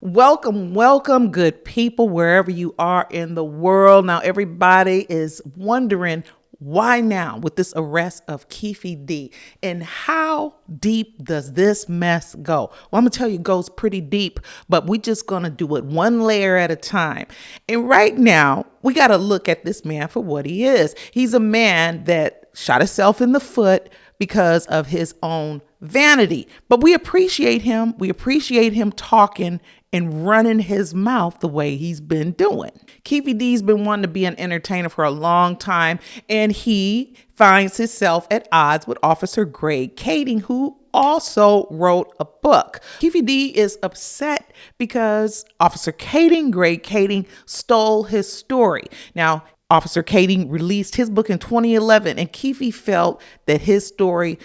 Welcome, welcome, good people, wherever you are in the world. Now, everybody is wondering why now with this arrest of Keefe D, and how deep does this mess go? Well, I'm gonna tell you, it goes pretty deep, but we're just gonna do it one layer at a time. And right now, we got to look at this man for what he is. He's a man that shot himself in the foot because of his own vanity. But we appreciate him. We appreciate him talking and running his mouth the way he's been doing. Keefe D's been wanting to be an entertainer for a long time, and he finds himself at odds with Officer Greg Kading, who also wrote a book. Keefe D is upset because Officer Kading, Greg Kading, stole his story. Now, Officer Kading released his book in 2011, and Keefe felt that his story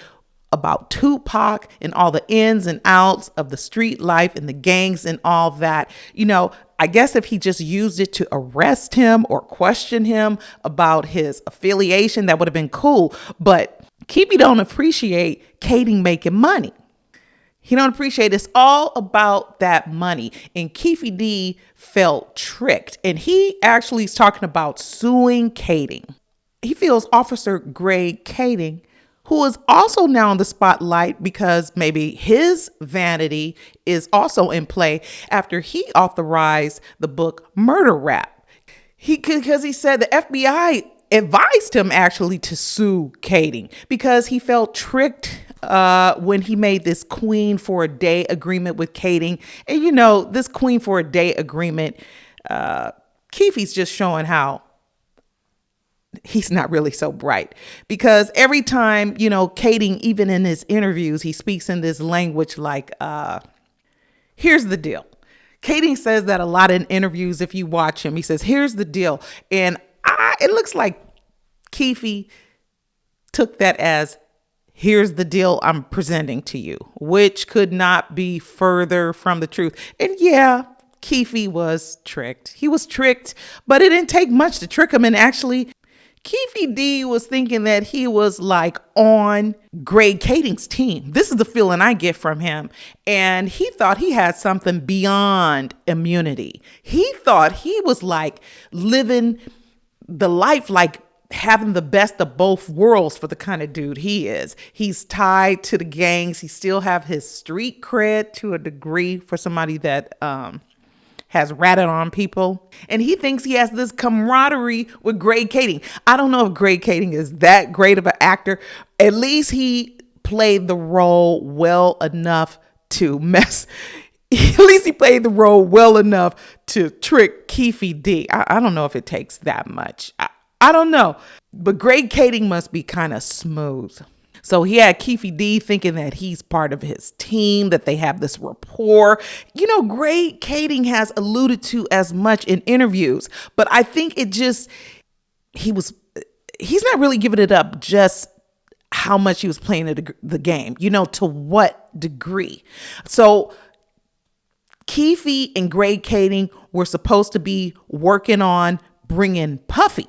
about Tupac and all the ins and outs of the street life and the gangs and all that, I guess if he just used it to arrest him or question him about his affiliation, that would have been cool. But Keefe don't appreciate Kading making money. He don't appreciate it's all about that money. And Keefe D felt tricked. And he actually is talking about suing Kading. He feels Officer Greg Kading, who is also now in the spotlight because maybe his vanity is also in play after he authorized the book Murder Rap. Because he said the FBI advised him actually to sue Kading because he felt tricked when he made this Queen for a Day agreement with Kading. And this Queen for a Day agreement, Keefe's just showing how he's not really so bright, because every time, Kading, even in his interviews, he speaks in this language like, here's the deal. Kading says that a lot in interviews. If you watch him, he says, here's the deal. And it looks like Keefe took that as, here's the deal I'm presenting to you, which could not be further from the truth. And yeah, Keefe was tricked. He was tricked, but it didn't take much to trick him. And actually, Keefe D was thinking that he was like on Greg Kading's team. This is the feeling I get from him. And he thought he had something beyond immunity. He thought he was like living the life, like having the best of both worlds for the kind of dude he is. He's tied to the gangs. He still have his street cred to a degree for somebody that has ratted on people. And he thinks he has this camaraderie with Greg Kading. I don't know if Greg Kading is that great of an actor. At least he played the role well enough to at least he played the role well enough to trick Keefe D. I don't know if it takes that much. I don't know. But Greg Kading must be kind of smooth. So he had Keefe D thinking that he's part of his team, that they have this rapport. Greg Kading has alluded to as much in interviews, but I think he's not really giving it up just how much he was playing the game, to what degree. So Keefe and Greg Kading were supposed to be working on bringing Puffy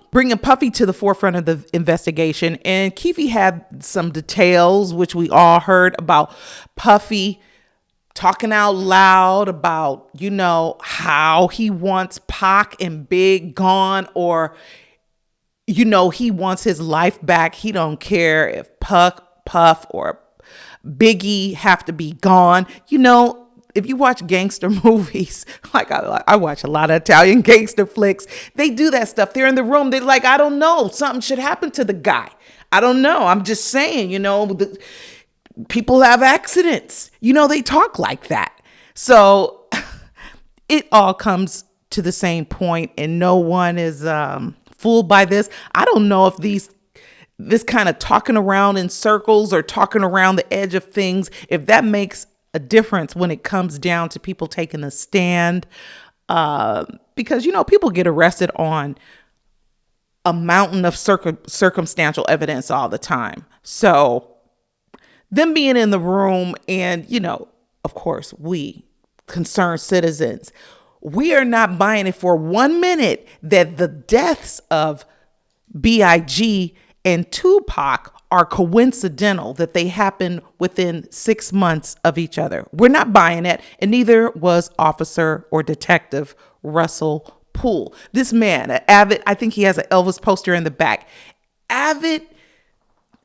to the forefront of the investigation. And Keefe had some details, which we all heard about Puffy talking out loud about, how he wants Pac and Big gone, or, he wants his life back. He don't care if Puff or Biggie have to be gone. If you watch gangster movies, like I watch a lot of Italian gangster flicks, they do that stuff. They're in the room. They're like, I don't know. Something should happen to the guy. I don't know. I'm just saying, people have accidents. They talk like that. So it all comes to the same point, and no one is fooled by this. I don't know if this kind of talking around in circles or talking around the edge of things, if that makes a difference when it comes down to people taking a stand, because people get arrested on a mountain of circumstantial evidence all the time. So them being in the room, and of course, we concerned citizens, we are not buying it for 1 minute that the deaths of B.I.G. and Tupac are coincidental, that they happen within 6 months of each other. We're not buying it, and neither was Officer or Detective Russell Poole. This man, an avid, I think he has an Elvis poster in the back, avid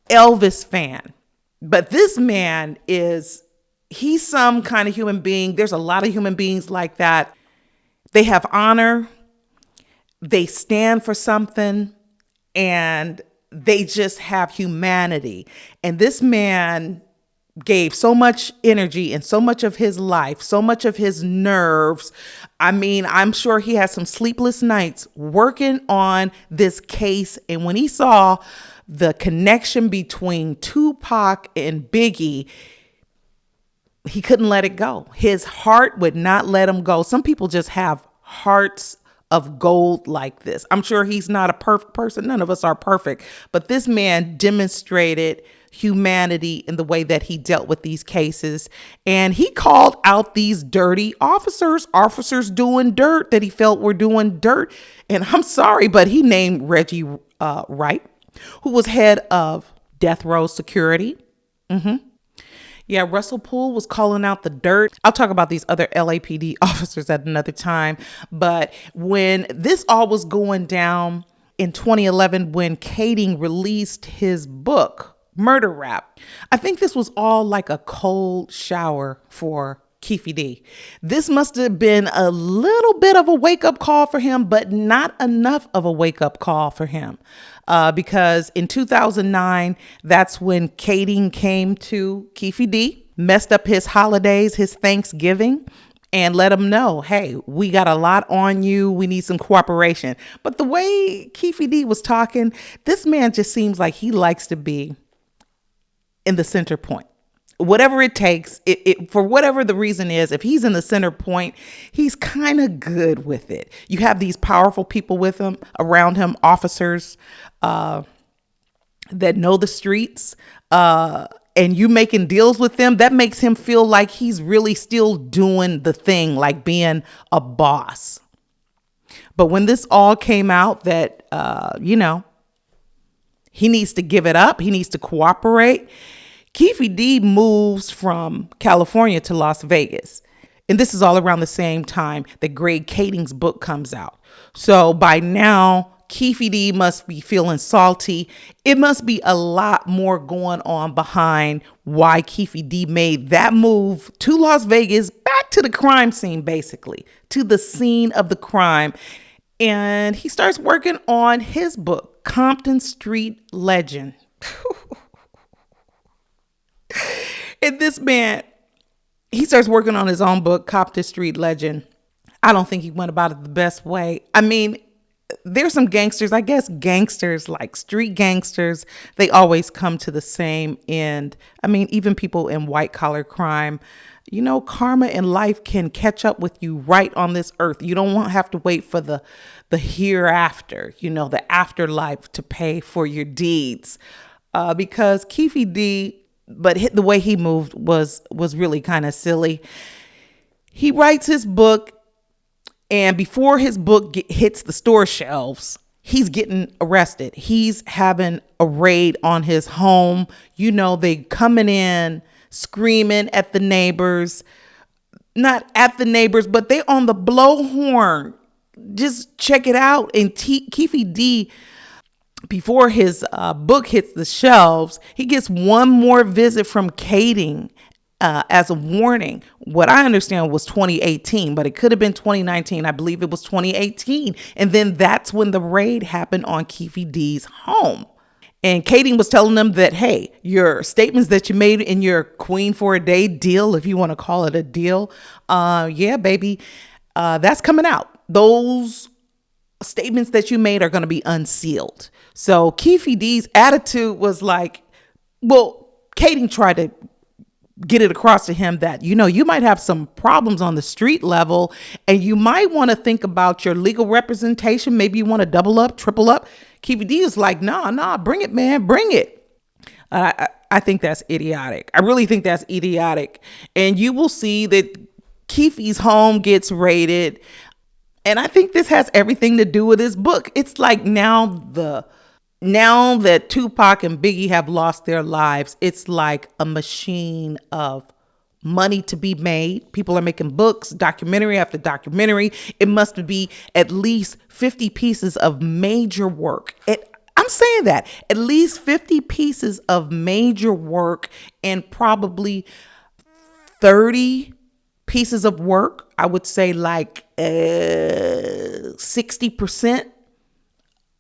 Elvis fan. But this man he's some kind of human being. There's a lot of human beings like that. They have honor, they stand for something, and they just have humanity. And this man gave so much energy and so much of his life, so much of his nerves. I mean, I'm sure he had some sleepless nights working on this case. And when he saw the connection between Tupac and Biggie, he couldn't let it go. His heart would not let him go. Some people just have hearts of gold like this. I'm sure he's not a perfect person. None of us are perfect. But this man demonstrated humanity in the way that he dealt with these cases. And he called out these dirty officers doing dirt that he felt were doing dirt. And I'm sorry, but he named Reggie Wright, who was head of death row security. Yeah, Russell Poole was calling out the dirt. I'll talk about these other LAPD officers at another time. But when this all was going down in 2011, when Kading released his book, Murder Rap, I think this was all like a cold shower for Keefe D. This must have been a little bit of a wake-up call for him, but not enough of a wake-up call for him. Because in 2009, that's when Kading came to Keefe D, messed up his holidays, his Thanksgiving, and let him know, hey, we got a lot on you. We need some cooperation. But the way Keefe D was talking, this man just seems like he likes to be in the center point. Whatever it takes, for whatever the reason is, if he's in the center point, he's kind of good with it. You have these powerful people with him, around him, officers that know the streets, and you making deals with them, that makes him feel like he's really still doing the thing, like being a boss. But when this all came out that, he needs to give it up, he needs to cooperate, Keefe D moves from California to Las Vegas. And this is all around the same time that Greg Kading's book comes out. So by now, Keefe D must be feeling salty. It must be a lot more going on behind why Keefe D made that move to Las Vegas, back to the crime scene, basically, to the scene of the crime. And he starts working on his book, Compton Street Legend. And this man, he starts working on his own book, Compton Street Legend. I don't think he went about it the best way. I mean, there's some gangsters, I guess gangsters, like street gangsters, they always come to the same end. I mean, even people in white collar crime, karma in life can catch up with you right on this earth. You don't have to wait for the hereafter, the afterlife to pay for your deeds. Because Keefe D, but the way he moved was really kind of silly. He writes his book, and before his book hits the store shelves, he's getting arrested. He's having a raid on his home. They coming in, screaming at the neighbors. Not at the neighbors, but they on the blowhorn. Just check it out. And Keefe D, before his book hits the shelves, he gets one more visit from Kading as a warning. What I understand was 2018, but it could have been 2019. I believe it was 2018. And then that's when the raid happened on Keefe D's home. And Kading was telling them that, hey, your statements that you made in your Queen for a Day deal, if you want to call it a deal, yeah, baby, that's coming out. Those statements that you made are going to be unsealed. So Keefe D's attitude was like, well, Kading tried to get it across to him that, you might have some problems on the street level and you might want to think about your legal representation. Maybe you want to double up, triple up. Keefe D is like, nah, bring it, man, bring it. I think that's idiotic. I really think that's idiotic. And you will see that Keefe's home gets raided. And I think this has everything to do with his book. It's like now the now that Tupac and Biggie have lost their lives, it's like a machine of money to be made. People are making books, documentary after documentary. It must be at least 50 pieces of major work. I'm saying that at least 50 pieces of major work and probably 30 pieces of work. I would say like 60%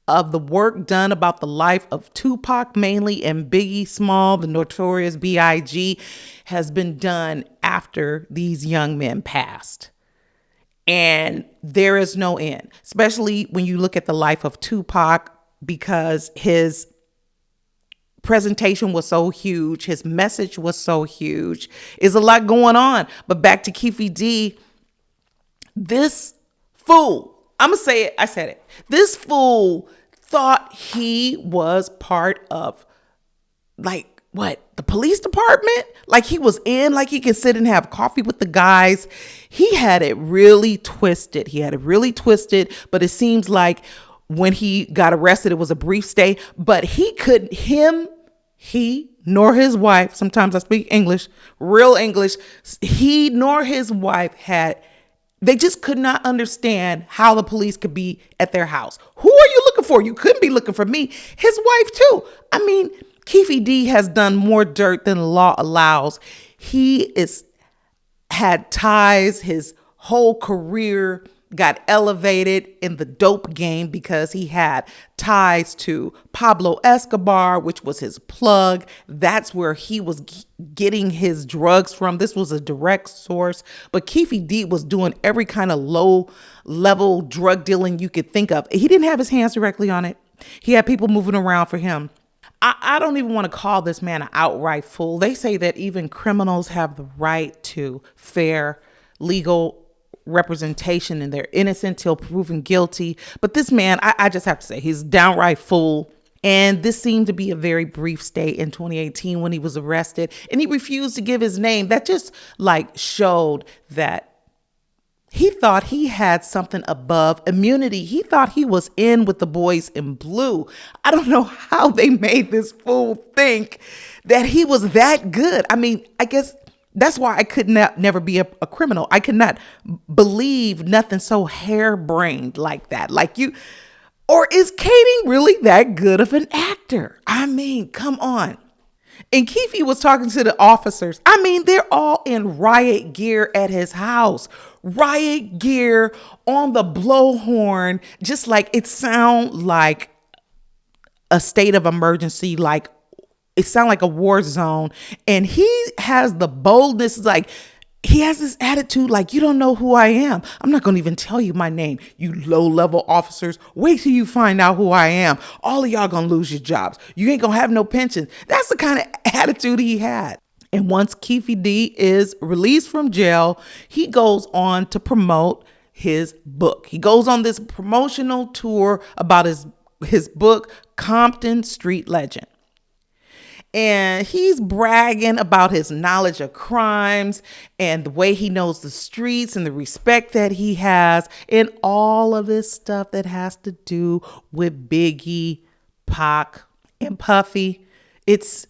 of the work done about the life of Tupac mainly and Biggie Smalls, the Notorious B.I.G, has been done after these young men passed. And there is no end, especially when you look at the life of Tupac, because his presentation was so huge. His message was so huge. There's a lot going on. But back to Keefe D, this fool, I'm going to say it. I said it. This fool thought he was part of the police department? Like he was in, like he could sit and have coffee with the guys. He had it really twisted. But it seems like when he got arrested, it was a brief stay, but he nor his wife, sometimes I speak English, real English, he nor his wife they just could not understand how the police could be at their house. Who are you looking for? You couldn't be looking for me. His wife too. I mean, Keefe D has done more dirt than the law allows. He had ties. His whole career got elevated in the dope game because he had ties to Pablo Escobar, which was his plug. That's where he was getting his drugs from. This was a direct source. But Keefe D was doing every kind of low level drug dealing you could think of. He didn't have his hands directly on it. He had people moving around for him. I don't even want to call this man an outright fool. They say that even criminals have the right to fair legal representation and they're innocent till proven guilty. But this man, I just have to say, he's a downright fool. And this seemed to be a very brief stay in 2018 when he was arrested and he refused to give his name. That just showed that he thought he had something above immunity. He thought he was in with the boys in blue. I don't know how they made this fool think that he was that good. I mean, I guess that's why I could never be a criminal. I could not believe nothing so harebrained like that. Or is Kading really that good of an actor? I mean, come on. And Keefe was talking to the officers. I mean, they're all in riot gear at his house. Riot gear on the blowhorn, just like it sound like a state of emergency, like it sound like a war zone. And he has the boldness, he has this attitude like, you don't know who I am. I'm not going to even tell you my name, you low-level officers. Wait till you find out who I am. All of y'all going to lose your jobs. You ain't going to have no pension. That's the kind of attitude he had. And once Keefe D is released from jail, he goes on to promote his book. He goes on this promotional tour about his book, Compton Street Legend. And he's bragging about his knowledge of crimes and the way he knows the streets and the respect that he has and all of this stuff that has to do with Biggie, Pac, and Puffy. It's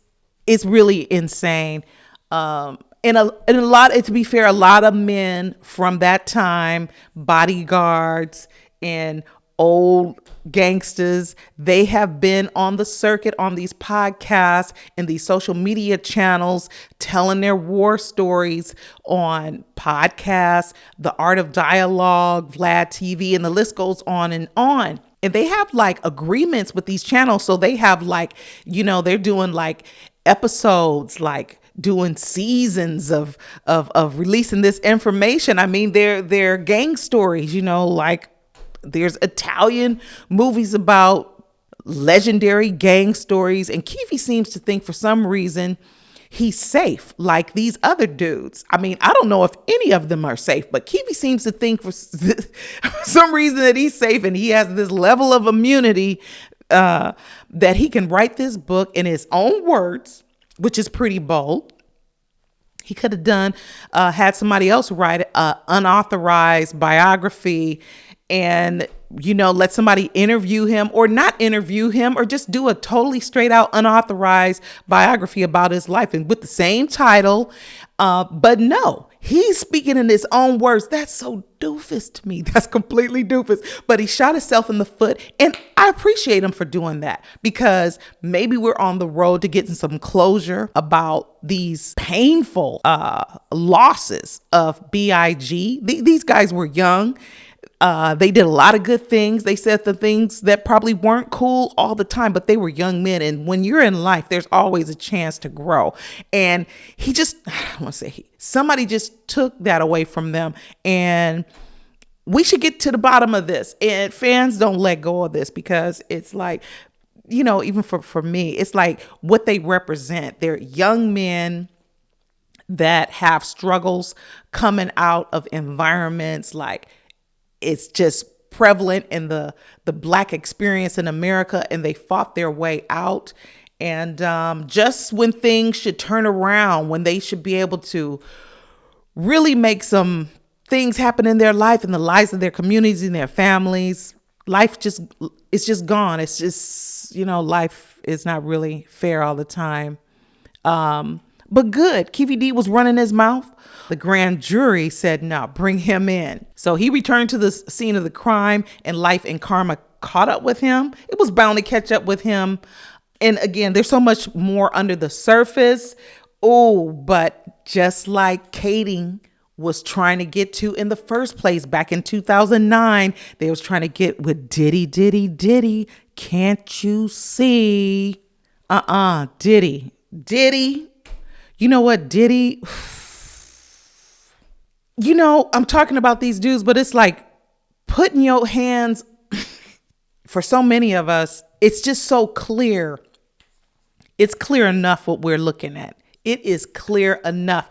really insane. And a lot, to be fair, a lot of men from that time, bodyguards and old gangsters, they have been on the circuit on these podcasts and these social media channels telling their war stories on podcasts, The Art of Dialogue, Vlad TV, and the list goes on and on. And they have agreements with these channels. So they have they're doing episodes, doing seasons of releasing this information. I mean, they're gang stories, there's Italian movies about legendary gang stories. And Keefe seems to think for some reason he's safe like these other dudes. I mean, I don't know if any of them are safe, but Keefe seems to think for some reason that he's safe and he has this level of immunity that he can write this book in his own words, which is pretty bold. He could have had somebody else write an unauthorized biography and let somebody interview him or not interview him, or just do a totally straight out unauthorized biography about his life and with the same title. But no, he's speaking in his own words. That's so doofus to me. That's completely doofus. But he shot himself in the foot. And I appreciate him for doing that, because maybe we're on the road to getting some closure about these painful losses of B.I.G. These guys were young. They did a lot of good things. They said the things that probably weren't cool all the time, but they were young men. And when you're in life, there's always a chance to grow. And somebody just took that away from them. And we should get to the bottom of this. And fans don't let go of this, because it's like, even for me, it's like what they represent. They're young men that have struggles coming out of environments like, it's just prevalent in the Black experience in America, and they fought their way out. And just when things should turn around, when they should be able to really make some things happen in their life and the lives of their communities and their families, it's just gone. It's just, life is not really fair all the time. But good, Keefe D was running his mouth. The grand jury said, no, bring him in. So he returned to the scene of the crime, and life and karma caught up with him. It was bound to catch up with him. And again, there's so much more under the surface. Oh, but just like Kading was trying to get to in the first place back in 2009, they was trying to get with Diddy. Can't you see? Diddy. You know what, Diddy? I'm talking about these dudes, but it's like putting your hands, for so many of us, it's just so clear. It's clear enough what we're looking at. It is clear enough.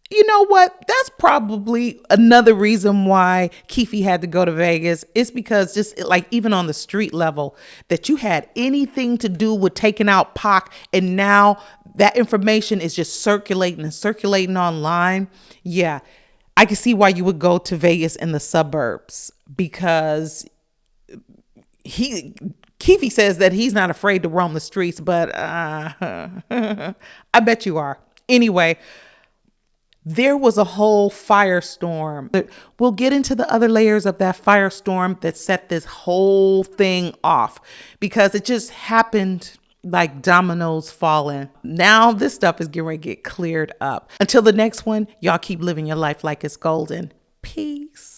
You know what? That's probably another reason why Keefe had to go to Vegas. It's because just like even on the street level, that you had anything to do with taking out Pac, and now that information is just circulating online. Yeah, I can see why you would go to Vegas in the suburbs, because Keefe says that he's not afraid to roam the streets, but I bet you are. Anyway, there was a whole firestorm. We'll get into the other layers of that firestorm that set this whole thing off, because it just happened like dominoes falling. Now this stuff is getting ready to get cleared up. Until the next one, y'all keep living your life like it's golden. Peace.